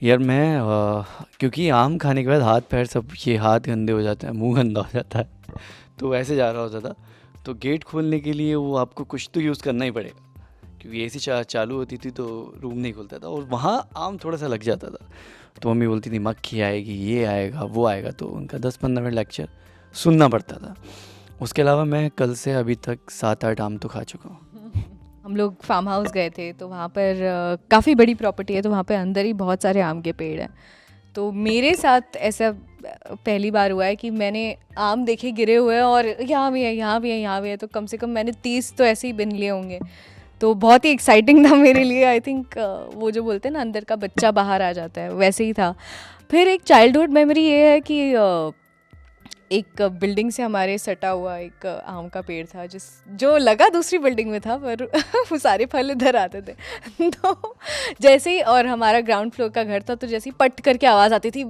यार मैं क्योंकि आम खाने के बाद हाथ पैर सब ये हाथ गंदे हो जाते हैं, मुंह गंदा हो जाता है, तो वैसे जा रहा होता था। तो गेट खोलने के लिए वो आपको कुछ तो यूज़ करना ही पड़ेगा, क्योंकि एसी चालू होती थी तो रूम नहीं खुलता था, और वहाँ आम थोड़ा सा लग जाता था। तो मम्मी बोलती थी मक्खी आएगी, ये आएगा वो आएगा, तो उनका 10-15 मिनट लेक्चर सुनना पड़ता था। उसके अलावा मैं कल से अभी तक 7-8 आम तो खा चुका हूँ। हम लोग फार्म हाउस गए थे तो वहाँ पर काफ़ी बड़ी प्रॉपर्टी है, तो वहाँ पे अंदर ही बहुत सारे आम के पेड़ हैं। तो मेरे साथ ऐसा पहली बार हुआ है कि मैंने आम देखे गिरे हुए हैं और यहाँ भी है, यहाँ भी है, यहाँ भी है, तो कम से कम मैंने 30 तो ऐसे ही बिन लिए होंगे। तो बहुत ही एक्साइटिंग था मेरे लिए। आई थिंक वो जो बोलते हैं ना अंदर का बच्चा बाहर आ जाता है, वैसे ही था। फिर एक चाइल्डहुड मेमोरी ये है कि एक बिल्डिंग से हमारे सटा हुआ एक आम का पेड़ था जो लगा दूसरी बिल्डिंग में था, पर वो सारे फल इधर आते थे। तो जैसे ही, और हमारा ग्राउंड फ्लोर का घर था, तो जैसे ही पट करके आवाज़ आती थी,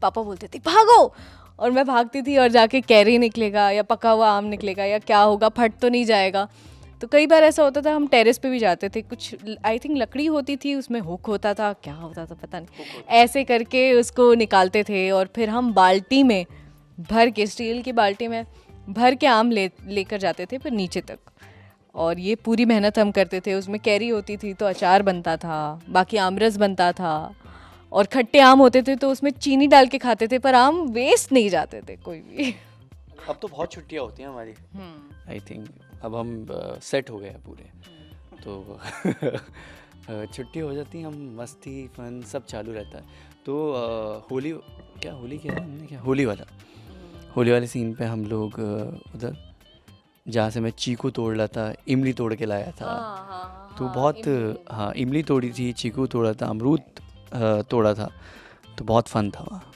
पापा बोलते थे भागो, और मैं भागती थी और जाके कैरी निकलेगा या पका हुआ आम निकलेगा या क्या होगा, फट तो नहीं जाएगा। तो कई बार ऐसा होता था हम टेरेस पे भी जाते थे, कुछ आई थिंक लकड़ी होती थी, उसमें हुक होता था, क्या होता था पता नहीं, ऐसे करके उसको निकालते थे और फिर हम बाल्टी में भर के, स्टील की बाल्टी में भर के आम लेकर जाते थे फिर नीचे तक। और ये पूरी मेहनत हम करते थे, उसमें कैरी होती थी तो अचार बनता था, बाकी आमरस बनता था, और खट्टे आम होते थे तो उसमें चीनी डाल के खाते थे, पर आम वेस्ट नहीं जाते थे कोई भी। अब तो बहुत छुट्टियाँ होती हैं हमारी, आई थिंक अब हम सेट हो गए हैं पूरे, तो छुट्टी हो जाती है, हम मस्ती फन सब चालू रहता है। तो होली, क्या होली किया था हमने, क्या होली वाले सीन पे हम लोग उधर जहाँ से मैं चीकू तोड़ रहा था, इमली तोड़ के लाया था। तो बहुत, हाँ इमली तोड़ी थी, चीकू तोड़ा था, अमरूद तोड़ा था, तो बहुत फन था वहाँ।